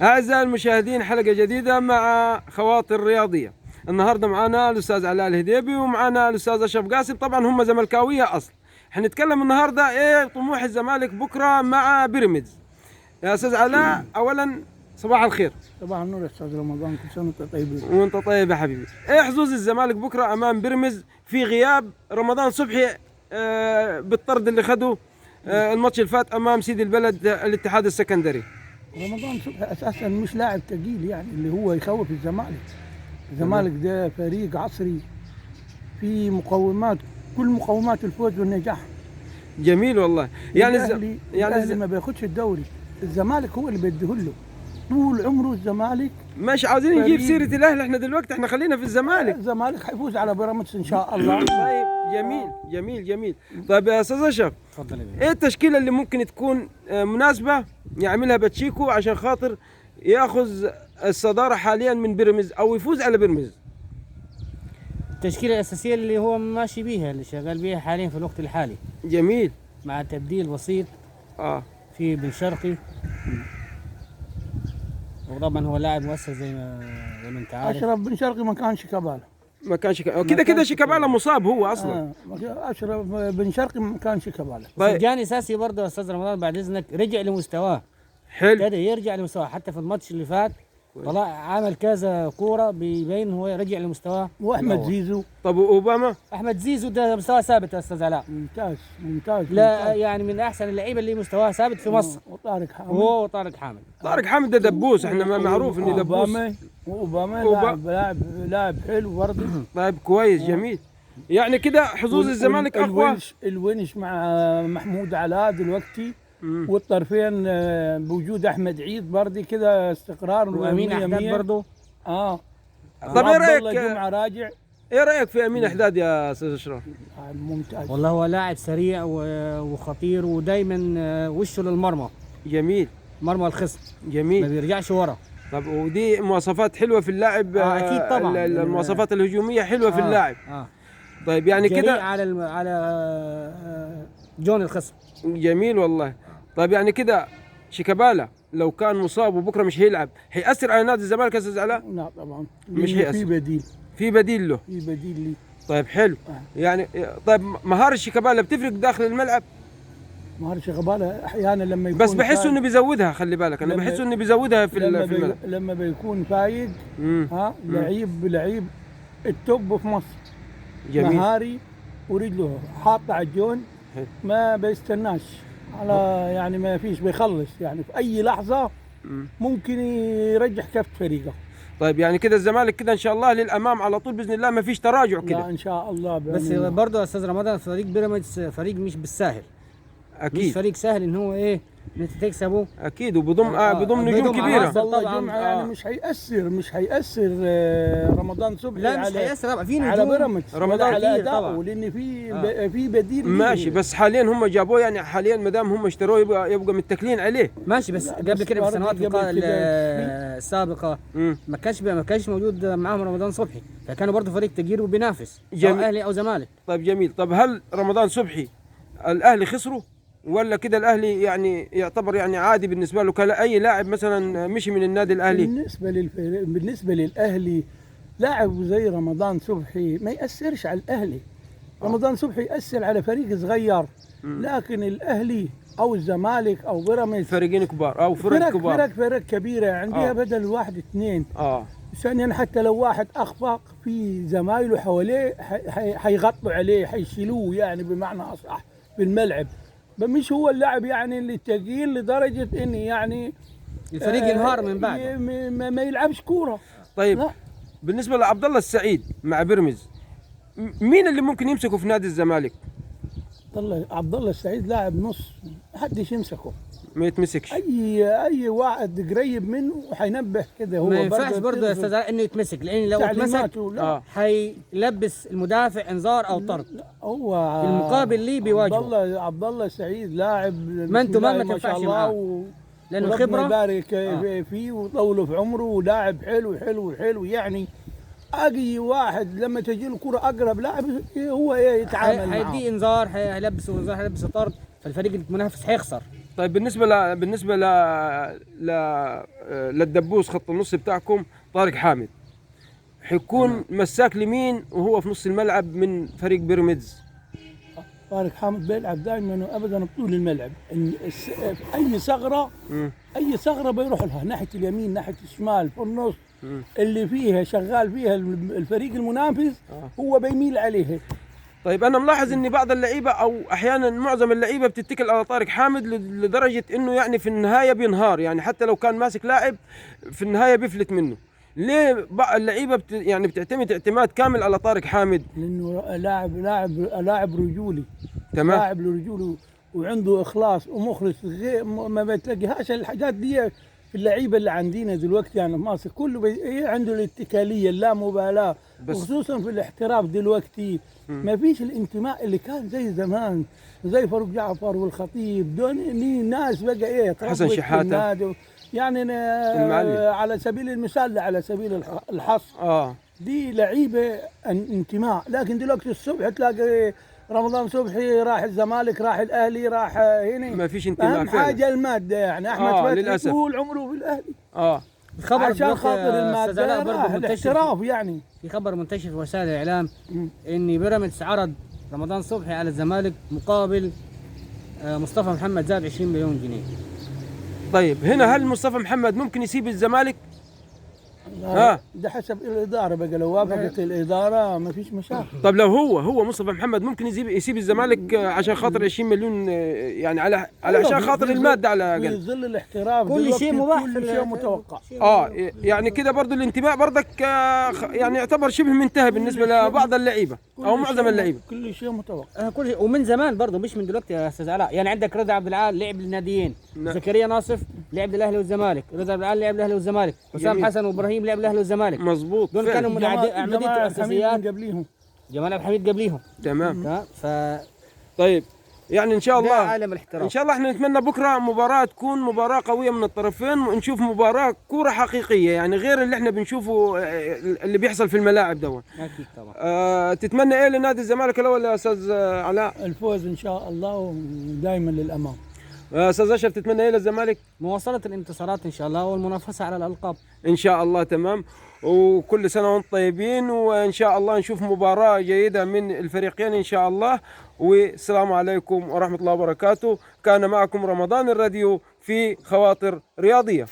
أعزائي المشاهدين، حلقة جديدة مع خواطر رياضية. النهاردة معنا الأستاذ علاء الهديبي ومعنا الأستاذ أشرف قاسم، طبعا هم زملكاوية أصل. حنتكلم النهاردة إيه طموح الزمالك بكرة مع بيراميدز. يا أستاذ علاء، أولا صباح الخير. صباح النور يا استاذ رمضان، كل سنه وانت طيبين. وأنت طيب يا حبيبي. إيه حظوظ الزمالك بكرة أمام بيراميدز في غياب رمضان صبحي بالطرد اللي خده الماتش اللي فات أمام سيدي البلد الاتحاد السكندري؟ رمضان صبحي اساسا مش لاعب ثقيل يعني اللي هو يخوف الزمالك. الزمالك ده فريق عصري في مقومات، كل مقومات الفوز والنجاح. جميل والله. يعني الأهلي ما بياخدش الدوري، الزمالك هو اللي بيديهوله طول عمره. الزمالك مش عاوزين نجيب سيرة الأهلي احنا دلوقتي، احنا خلينا في الزمالك. الزمالك حيفوز على بيراميدز ان شاء الله. طيب جميل جميل جميل. طيب يا استاذ اشرف، اتفضل يا بيه. ايه التشكيلة اللي ممكن تكون مناسبة يعملها باتشيكو عشان خاطر ياخذ الصدارة حاليا من بيراميدز او يفوز على بيراميدز؟ التشكيلة الأساسية اللي هو ماشي بيها، اللي شغال بيها حاليا في الوقت الحالي، جميل. مع تبديل بسيط في بن شرقي، وطبعا هو لاعب مؤثر زي ما انت عارف. اشرف بن شرقي ما كانش كباله، ما كانش كده شيكابالا مصاب هو اصلا. اشرف بن شرقي ما كانش كباله. طيب. جاني اساسي برضه يا استاذ رمضان بعد اذنك، رجع لمستواه، حلو. ابتدى يرجع لمستواه، حتى في الماتش اللي فات طلع عمل كذا كوره بيبين هو رجع لمستواه. واحمد زيزو. طب اوباما؟ احمد زيزو ده مستواه ثابت يا استاذ علاء، ممتاز ممتاز. لا ممتاز. يعني من احسن اللعيبه اللي مستواه ثابت في مصر. وطارق حامد. هو وطارق حامد. طارق حامد ده دبوس، احنا معروف انه دبوس. اوباما لاعب حلو برضه. طيب كويس جميل. يعني كده حظوظ الزمالك اقوى. الونش مع محمود علاء دلوقتي، والطرفين بوجود احمد عيد برضه كده استقرار. وامين احداد برضه. طب ايه رايك؟ جمعه راجع. ايه رايك في امين احداد يا استاذ اشرف؟ ممتاز والله، هو لاعب سريع وخطير، ودايما وشه للمرمى. جميل. مرمى الخصم. جميل. ما بيرجعش ورا. طب ودي مواصفات حلوه في اللاعب. اكيد طبعا. المواصفات الهجوميه حلوه في اللاعب. طيب يعني كده على جون الخصم. جميل والله. طيب يعني كده شيكابالا لو كان مصاب وبكره مش هيلعب هيأثر على نادي الزمالك يا استاذ علاء؟ لا طبعا، مش هيأثر. في بديل له. في بديل لي. طيب حلو. يعني طيب مهارة شيكابالا بتفرق داخل الملعب؟ مهارة شيكابالا احيانا لما يكون بس بحسه انه بيزودها، خلي بالك انا بحسه انه بيزودها في الملعب لما بيكون فايق. لعيب التوب في مصر. جميل. مهاري ورجله حاطه على الجون، ما بيستناش على يعني ما فيش، بيخلص يعني في اي لحظه ممكن يرجح كفة فريقه. طيب يعني كده الزمالك كده ان شاء الله للامام على طول باذن الله، ما فيش تراجع كده. لا ان شاء الله. بس برضه يا استاذ رمضان، فريق بيراميدز فريق مش بالساهل. اكيد مش فريق سهل ان هو ان انت تكسبه. اكيد، وبضم نجوم كبيره. والله جمعه يعني مش هيأثر رمضان صبحي. لا مش هيأثر طبعا، في نجوم على بيراميدز رمضان على كتير اداؤه طبعا، لان في بديل ماشي. بس حاليا هم جابوه، يعني حاليا ما دام هم اشتروه يبقى متكلين عليه. ماشي. بس قبل كده في السنوات السابقه ما كانش موجود معاهم رمضان صبحي، فكانوا برضه فريق تقيل وبينافس سواء اهلي او زمالك. طيب جميل. طب هل رمضان صبحي الاهلي خسره ولا كده الاهلي يعني يعتبر يعني عادي بالنسبه له كاي لاعب مثلا مشي من النادي الاهلي؟ بالنسبه للاهلي لاعب زي رمضان صبحي ما يأثرش على الاهلي. رمضان صبحي يأثر على فريق صغير، لكن الاهلي او الزمالك او بيراميدز فريقين كبار او فرق كبار، فرق كبيره عندها بدل واحد اثنين. ثانيا حتى لو واحد اخفق في زمايله حواليه حيغطوا عليه، حيشيلوه يعني بمعنى اصح بالملعب. مش هو اللاعب يعني اللي تقيل لدرجه ان يعني الفريق ينهار من بعد ما يلعبش كوره. طيب لا. بالنسبه لعبد الله السعيد مع بيراميدز، مين اللي ممكن يمسكه في نادي الزمالك؟ عبد الله السعيد لاعب نص، ما حدش يمسكه، ما يتمسكش. اي واحد قريب منه حينبه كده. هو ما ينفعش برضه يا استاذ انه يتمسك، لان لو اتمسك حيلبس المدافع انذار او طرد. هو المقابل ليه بيواجهه. عبد الله السعيد لاعب ما تنفعش معاه، لانه خبره يبارك فيه ويطوله في عمره، ولاعب حلو يعني. اي واحد لما تجي له كره اقرب لاعب هو يتعامل معه، هيديه انذار، هيلبسه انذار، هيلبسه طرد، فالفريق المنافس هيخسر. طيب بالنسبه للدبوس خط النص بتاعكم طارق حامد، حيكون مساك لمين وهو في نص الملعب من فريق بيراميدز؟ طارق حامد بيلعب دائما وابدا بطول الملعب، اي ثغره بيروح لها ناحيه اليمين ناحيه الشمال في النص اللي فيها شغال فيها الفريق المنافس هو بيميل عليه. طيب انا ملاحظ ان بعض اللعيبه او احيانا معظم اللعيبه بتتكل على طارق حامد لدرجه انه يعني في النهايه بينهار، يعني حتى لو كان ماسك لاعب في النهايه بيفلت منه. ليه اللعيبه يعني بتعتمد اعتماد كامل على طارق حامد؟ لانه لاعب رجولي. تمام. لاعب رجولي وعنده اخلاص ومخلص، غير ما بتلاقيهاش الحاجات دي في اللعيبه اللي عندنا دلوقتي يعني في مصر. كله عنده الاتكاليه اللامبالاه، وخصوصا في الاحتراف دلوقتي ما فيش الانتماء اللي كان زي زمان، زي فاروق جعفر والخطيب دول ناس بقى حسن شحاته يعني على سبيل المثال، على سبيل الحصر دي لعيبه انتماء. لكن دلوقتي الصبح تلاقي رمضان صبحي راح الزمالك، راح الاهلي، راح هنا، ما فيش انتماء. اهم حاجه الماده، يعني احمد فتحي طول عمره في الاهلي خبر عشان خاطر الماده راح الاحتراف. يعني في خبر منتشر في وسائل الاعلام ان بيراميدز عرض رمضان صبحي على الزمالك مقابل مصطفى محمد زاد 20 مليون جنيه. طيب هنا هل مصطفى محمد ممكن يسيب الزمالك؟ ده حسب الاداره بقى، لو وافقت الاداره ما فيش مشاكل. طب لو هو مصطفى محمد ممكن يسيب الزمالك عشان خاطر 20 مليون، يعني على عشان خاطر الماده على الاقل. في ظل الاحتراف كل شيء مباح، كل شيء متوقع. يعني كده برضو الانتماء برضك يعني يعتبر شبه منتهي بالنسبه لبعض اللعيبه او معظم اللعيبه. كل شيء متوقع. كل شيء، ومن زمان برضو مش من دلوقتي يا استاذ علاء. يعني عندك رضا عبد العال لعب للناديين، زكريا ناصف لعب للاهلي والزمالك، رضا عبد العال لعب للاهلي والزمالك، حسام حسن وابراهيم لعب للاهلي والزمالك. مظبوط. دول كانوا من اعمده اساسيات. قبليهم جمال عبد الحميد قبليهم. تمام. طيب يعني ان شاء الله عالم الاحتراف. ان شاء الله احنا نتمنى بكره مباراه تكون مباراه قويه من الطرفين، ونشوف مباراه كوره حقيقيه، يعني غير اللي احنا بنشوفه اللي بيحصل في الملاعب دون. اكيد طبعا. تتمنى ايه لنادي الزمالك الاول يا استاذ علاء؟ الفوز ان شاء الله ودائما للامام. استاذ اشرف تتمنى ايه للزمالك؟ مواصله الانتصارات ان شاء الله والمنافسه على الالقاب ان شاء الله. تمام. وكل سنه وانتم طيبين، وان شاء الله نشوف مباراه جيده من الفريقين ان شاء الله. والسلام عليكم ورحمه الله وبركاته. كان معكم رمضان الراديو في خواطر رياضيه.